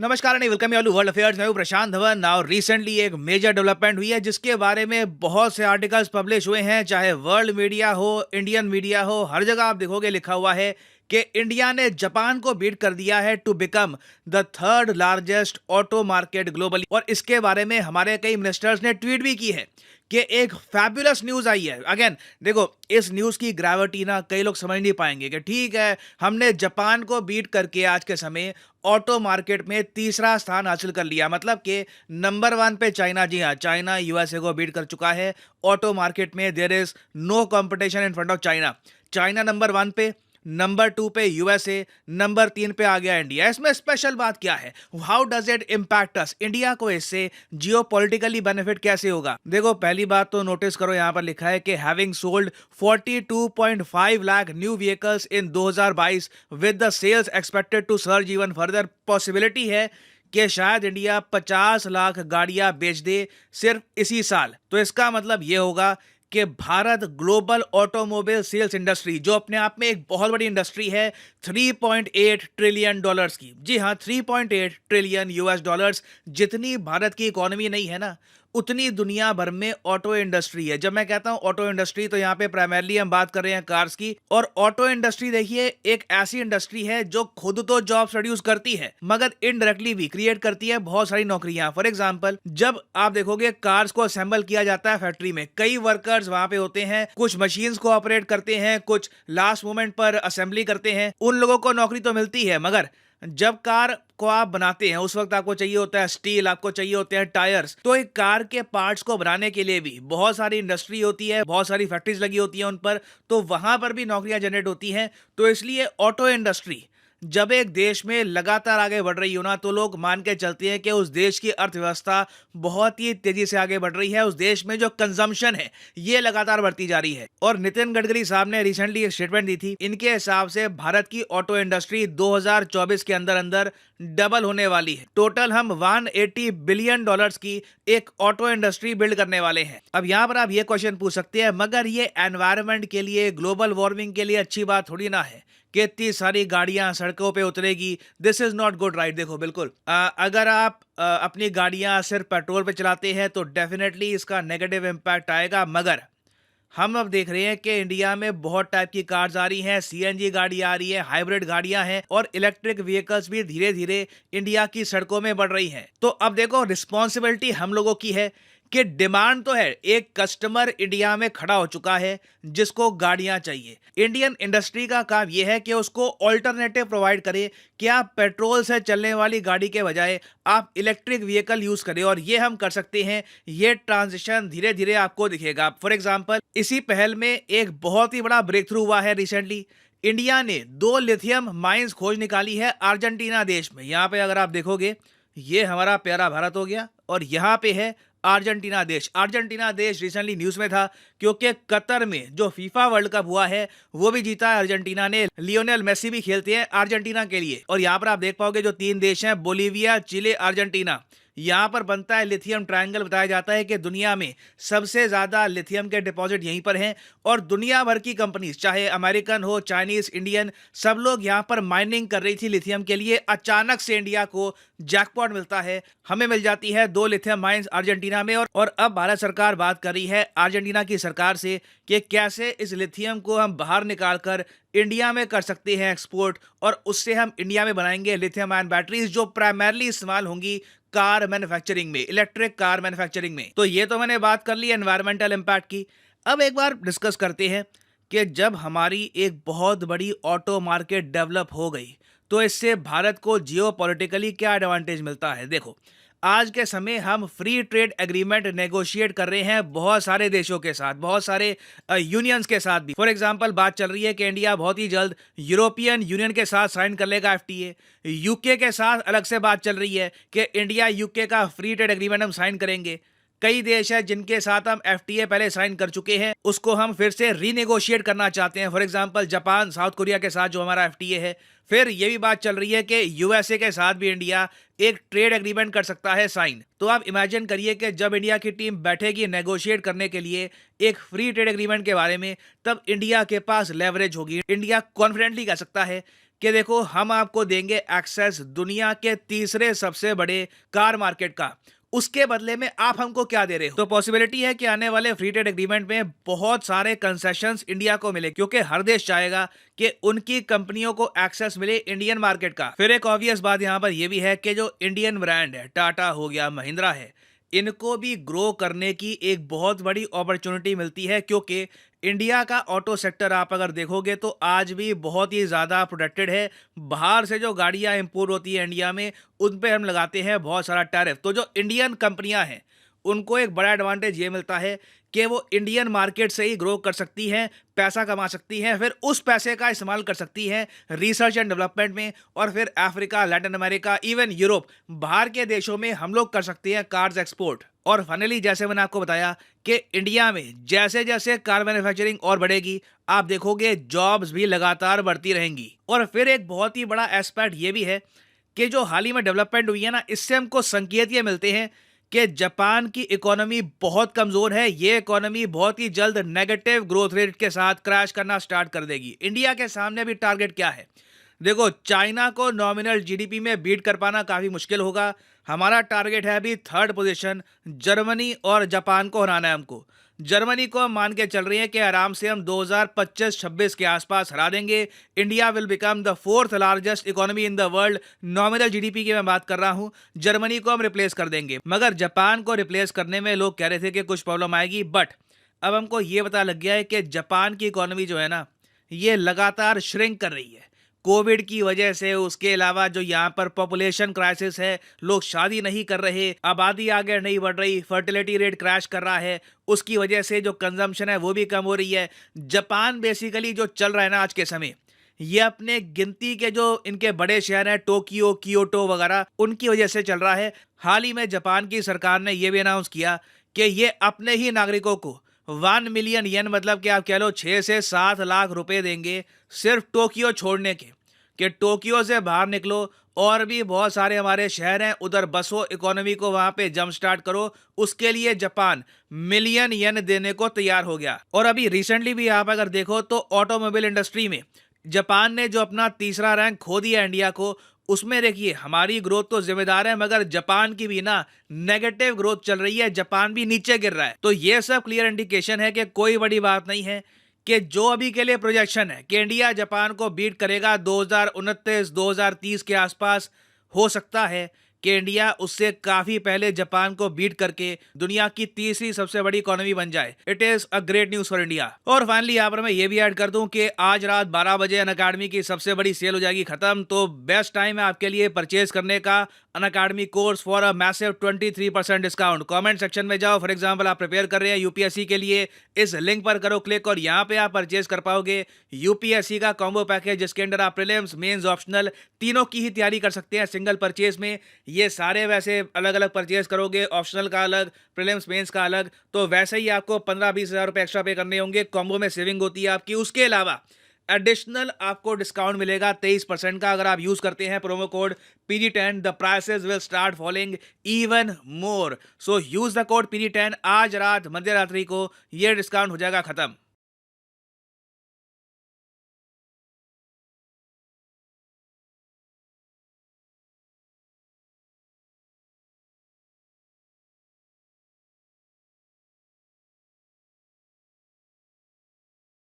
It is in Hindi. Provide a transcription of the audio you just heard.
नमस्कार and welcome you world affairs. मैं हूं प्रशांत धवन। नाउ रिसेंटली एक मेजर डेवलपमेंट हुई है जिसके बारे में बहुत से आर्टिकल्स पब्लिश हुए हैं, चाहे वर्ल्ड मीडिया हो, इंडियन मीडिया हो, हर जगह आप देखोगे लिखा हुआ है कि इंडिया ने जापान को बीट कर दिया है to become the third largest auto market globally. और इसके बारे में हमारे कई मिनिस्टर्स ने ट्वीट भी की है कि एक फैबुलस न्यूज आई है। अगेन देखो, इस न्यूज की ग्रेविटी ना कई लोग समझ नहीं पाएंगे कि ठीक है, हमने जापान को बीट करके आज के समय ऑटो मार्केट में तीसरा स्थान हासिल कर लिया। मतलब कि नंबर 1 पे चाइना, जी हाँ, चाइना यूएसए को बीट कर चुका है ऑटो मार्केट में। There is no competition in front of China. China number 1 पे, नंबर 2 पे यूएसए, नंबर 3 पे आ गया इंडिया। इसमें स्पेशल बात क्या है? How does it impact us? India को इससे जियोपॉलिटिकली बेनिफिट कैसे होगा? देखो, पहली बात तो नोटिस करो, यहां पर लिखा है कि having sold 42.5 lakh new vehicles in 2022 with the sales expected to surge even further. Possibility है कि शायद इंडिया 50 लाख गाड़ियां बेच दे सिर्फ इसी साल। तो इसका मतलब यह होगा कि Bharat global automobile sales industry, जो अपने आप में एक बहुत बड़ी इंडस्ट्री है, 3.8 ट्रिलियन डॉलर्स की, जी हाँ, 3.8 ट्रिलियन यूएस डॉलर्स जितनी भारत की इकोनॉमी नहीं है ना, उतनी दुनिया भर में ऑटो इंडस्ट्री है। जब मैं कहता हूं ऑटो इंडस्ट्री, तो यहाँ पे प्राइमरली हम बात कर रहे हैं कार्स की। और ऑटो इंडस्ट्री देखिए, एक ऐसी इंडस्ट्री है जो खुद तो जॉब्स प्रोड्यूस करती है मगर इनडायरेक्टली भी क्रिएट करती है बहुत सारी नौकरियां। फॉर एग्जांपल, जब आप देखोगे कार्स को असेंबल किया जाता है फैक्ट्री में, कई वर्कर्स वहां पे होते हैं, कुछ मशीन्स को ऑपरेट करते हैं, कुछ लास्ट मोमेंट पर असेंबली करते हैं। उन लोगों को नौकरी तो मिलती है, मगर जब कार को आप बनाते हैं उस वक्त आपको चाहिए होता है स्टील, आपको चाहिए होते हैं टायर्स। तो एक कार के पार्ट्स को बनाने के लिए भी बहुत सारी इंडस्ट्री होती है, बहुत सारी फैक्ट्रीज लगी होती है उन पर, तो वहां पर भी नौकरियां जनरेट होती हैं। तो इसलिए ऑटो इंडस्ट्री जब एक देश में लगातार आगे बढ़ रही हो ना, तो लोग मान के चलते हैं कि उस देश की अर्थव्यवस्था बहुत ही तेजी से आगे बढ़ रही है। उस देश में जो कंजम्पशन है ये लगातार बढ़ती जा रही है। और नितिन गडकरी साहब ने रिसेंटली एक स्टेटमेंट दी थी। इनके हिसाब से भारत की ऑटो इंडस्ट्री 2024 के अंदर अंदर डबल होने वाली है। टोटल हम 180 बिलियन डॉलर्स की एक ऑटो इंडस्ट्री बिल्ड करने वाले हैं। अब यहाँ पर आप ये क्वेश्चन पूछ सकते हैं, मगर ये एनवायरनमेंट के लिए, ग्लोबल वार्मिंग के लिए अच्छी बात थोड़ी ना है कि इतनी सारी गाड़ियां सड़कों पे उतरेगी। This is not good, right? देखो, बिल्कुल अगर आप अपनी गाड़ियां सिर्फ पेट्रोल पे चलाते हैं तो डेफिनेटली इसका नेगेटिव इम्पैक्ट आएगा। मगर हम अब देख रहे हैं कि इंडिया में बहुत टाइप की कार्स आ रही हैं, सीएनजी गाड़ी आ रही है, हाइब्रिड गाड़ियां हैं, और इलेक्ट्रिक व्हीकल्स भी धीरे धीरे इंडिया की सड़कों में बढ़ रही हैं। तो अब देखो, रिस्पॉन्सिबिलिटी हम लोगों की है कि डिमांड तो है, एक कस्टमर इंडिया में खड़ा हो चुका है जिसको गाड़ियां चाहिए। इंडियन इंडस्ट्री का काम यह है कि उसको ऑल्टरनेटिव प्रोवाइड करे कि आप पेट्रोल से चलने वाली गाड़ी के बजाय आप इलेक्ट्रिक व्हीकल यूज करें। और ये हम कर सकते हैं, ये ट्रांजिशन धीरे धीरे आपको दिखेगा। फॉर एग्जांपल, इसी पहल में एक बहुत ही बड़ा ब्रेक थ्रू हुआ है रिसेंटली। इंडिया ने 2 लिथियम माइंस खोज निकाली है अर्जेंटीना देश में। यहाँ पे अगर आप देखोगे, ये हमारा प्यारा भारत हो गया और यहाँ पे है अर्जेंटीना देश। अर्जेंटीना देश रिसेंटली न्यूज में था क्योंकि कतर में जो फीफा वर्ल्ड कप हुआ है वो भी जीता है अर्जेंटीना ने। लियोनेल मेसी भी खेलते हैं अर्जेंटीना के लिए। और यहाँ पर आप देख पाओगे जो 3 देश हैं, बोलीविया, चिले, अर्जेंटीना, यहाँ पर बनता है लिथियम ट्रायंगल। बताया जाता है कि दुनिया में सबसे ज्यादा लिथियम के डिपॉजिट यहीं पर हैं। और दुनिया भर की कंपनीज, चाहे अमेरिकन हो, चाइनीज, इंडियन, सब लोग यहाँ पर माइनिंग कर रही थी लिथियम के लिए। अचानक से इंडिया को जैकपॉट मिलता है, हमें मिल जाती है 2 लिथियम माइंस अर्जेंटीना में। और अब भारत सरकार बात कर रही है अर्जेंटीना की सरकार से कि कैसे इस लिथियम को हम बाहर निकाल कर इंडिया में कर सकते हैं एक्सपोर्ट, और उससे हम इंडिया में बनाएंगे लिथियम आयन बैटरीज जो प्राइमरली इस्तेमाल होंगी कार मैन्युफैक्चरिंग में, इलेक्ट्रिक कार मैन्युफैक्चरिंग में। तो ये तो मैंने बात कर ली एनवायरमेंटल इम्पैक्ट की। अब एक बार डिस्कस करते हैं कि जब हमारी एक बहुत बड़ी ऑटो मार्केट डेवलप हो गई तो इससे भारत को जियोपॉलिटिकली क्या एडवांटेज मिलता है। देखो, आज के समय हम फ्री ट्रेड एग्रीमेंट नेगोशिएट कर रहे हैं बहुत सारे देशों के साथ, बहुत सारे यूनियंस के साथ भी। फॉर एग्जांपल, बात चल रही है कि इंडिया बहुत ही जल्द यूरोपियन यूनियन के साथ साइन कर लेगा एफटीए। यूके के साथ अलग से बात चल रही है कि इंडिया यूके का फ्री ट्रेड एग्रीमेंट हम साइन करेंगे। कई देश हैं जिनके साथ हम एफटीए पहले साइन कर चुके हैं, उसको हम फिर से रीनेगोशिएट करना चाहते हैं। For example, Japan, south Korea के साथ जो हमारा एफटीए है। फिर ये भी बात चल रही है कि यूएसए के साथ भी इंडिया एक ट्रेड एग्रीमेंट कर सकता है साइन। तो आप इमेजिन करिए कि जब इंडिया की टीम बैठेगी नेगोशिएट करने के लिए एक फ्री ट्रेड एग्रीमेंट के बारे में, तब इंडिया के पास लेवरेज होगी। इंडिया कॉन्फिडेंटली कह सकता है कि देखो हम आपको देंगे एक्सेस दुनिया के तीसरे सबसे बड़े कार मार्केट का, उसके बदले में आप हमको क्या दे रहे हो। तो पॉसिबिलिटी है कि आने वाले फ्री ट्रेड एग्रीमेंट में बहुत सारे कंसेशंस इंडिया को मिले, क्योंकि हर देश चाहेगा कि उनकी कंपनियों को एक्सेस मिले इंडियन मार्केट का। फिर एक ऑब्वियस बात यहाँ पर यह भी है कि जो इंडियन ब्रांड है, टाटा हो गया, महिंद्रा है, इनको भी ग्रो करने की एक बहुत बड़ी अपॉर्चुनिटी मिलती है, क्योंकि इंडिया का ऑटो सेक्टर आप अगर देखोगे तो आज भी बहुत ही ज़्यादा प्रोटेक्टेड है। बाहर से जो गाड़ियां इंपोर्ट होती है इंडिया में, उन पे हम लगाते हैं बहुत सारा टैरिफ। तो जो इंडियन कंपनियां हैं, उनको एक बड़ा एडवांटेज ये मिलता है कि वो इंडियन मार्केट से ही ग्रो कर सकती हैं, पैसा कमा सकती हैं, फिर उस पैसे का इस्तेमाल कर सकती हैं रिसर्च एंड डेवलपमेंट में, और फिर Africa, Latin America, even Europe, बाहर के देशों में हम लोग कर सकते हैं कार्स एक्सपोर्ट। और फाइनली जैसे मैंने आपको बताया कि इंडिया में जैसे जैसे कार मैन्युफैक्चरिंग और बढ़ेगी, आप देखोगे जॉब्स भी लगातार बढ़ती रहेंगी। और फिर एक बहुत ही बड़ा एस्पेक्ट ये भी है कि जो हाल ही में डेवलपमेंट हुई है ना, इससे हमको संकेत ये मिलते हैं कि जापान की इकोनॉमी बहुत कमजोर है। ये इकोनॉमी बहुत ही जल्द नेगेटिव ग्रोथ रेट के साथ क्रैश करना स्टार्ट कर देगी। इंडिया के सामने भी टारगेट क्या है? देखो, चाइना को नॉमिनल जीडीपी में बीट कर पाना काफी मुश्किल होगा। हमारा टारगेट है अभी थर्ड पोजीशन, जर्मनी और जापान को हराना है हमको। जर्मनी को हम मान के चल रहे हैं कि आराम से हम 2025-26 के आसपास हरा देंगे। India will become the fourth largest economy in the world. Nominal GDP की मैं बात कर रहा हूं। जर्मनी को हम रिप्लेस कर देंगे, मगर जापान को रिप्लेस करने में लोग कह रहे थे कि कुछ प्रॉब्लम आएगी, बट अब हमको ये पता लग गया है कि जापान की इकोनॉमी जो है ना, ये लगातार श्रिंक कर रही है कोविड की वजह से। उसके अलावा जो यहाँ पर पॉपुलेशन क्राइसिस है, लोग शादी नहीं कर रहे, आबादी आगे नहीं बढ़ रही, फर्टिलिटी रेट क्रैश कर रहा है, उसकी वजह से जो कंजम्पशन है वो भी कम हो रही है। जापान बेसिकली जो चल रहा है ना आज के समय, ये अपने गिनती के जो इनके बड़े शहर हैं, टोक्यो, कियोटो वगैरह, उनकी वजह से चल रहा है। हाल ही में जापान की सरकार ने यह भी अनाउंस किया कि ये अपने ही नागरिकों को 1 मिलियन येन, मतलब कि आप कह लो 6 से 7 लाख रुपए देंगे सिर्फ टोक्यो छोड़ने के, कि टोक्यो से बाहर निकलो और भी बहुत सारे हमारे शहर हैं उधर बसो, इकोनॉमी को वहां पे जंप स्टार्ट करो। उसके लिए जापान मिलियन येन देने को तैयार हो गया। और अभी रिसेंटली भी आप अगर देखो तो ऑटोमोबाइल इंडस्ट्री में जापान ने जो अपना तीसरा रैंक खो दिया इंडिया को, उसमें देखिए हमारी ग्रोथ तो जिम्मेदार है, मगर जापान की भी ना नेगेटिव ग्रोथ चल रही है, जापान भी नीचे गिर रहा है। तो ये सब क्लियर इंडिकेशन है कि कोई बड़ी बात नहीं है, कि जो अभी के लिए प्रोजेक्शन है कि इंडिया जापान को बीट करेगा 2029-2030 के आसपास, हो सकता है कि इंडिया उससे काफी पहले जापान को बीट करके दुनिया की तीसरी सबसे बड़ी इकोनॉमी बन जाए। It is a great news for India. और फाइनली यहाँ पर मैं ये भी ऐड कर दूं कि आज रात 12 बजे अनअकैडमी की सबसे बड़ी सेल हो जाएगी खत्म। तो बेस्ट टाइम है आपके लिए परचेज करने का Unacademy course for a massive 23% discount. Comment section में जाओ, फॉर एग्जांपल आप प्रिपेयर कर रहे हैं यूपीएससी के लिए, इस लिंक पर करो क्लिक और यहाँ पे आप परचेज कर पाओगे यूपीएससी का कॉम्बो पैकेज, जिसके अंदर आप प्रीलिम्स, मेंस, ऑप्शनल तीनों की ही तैयारी कर सकते हैं सिंगल परचेज में। ये सारे वैसे अलग अलग परचेज करोगे, ऑप्शनल का अलग, प्रीलिम्स मेंस का अलग, तो वैसे ही आपको 15-20 हज़ार रुपए एक्स्ट्रा पे करने होंगे। कॉम्बो में सेविंग होती है आपकी। उसके अलावा एडिशनल आपको डिस्काउंट मिलेगा 23% का, अगर आप यूज करते हैं promo code PG10। The prices will start following even more, so use the code PG10। आज रात मध्य रात्रि को ये डिस्काउंट हो जाएगा खत्म।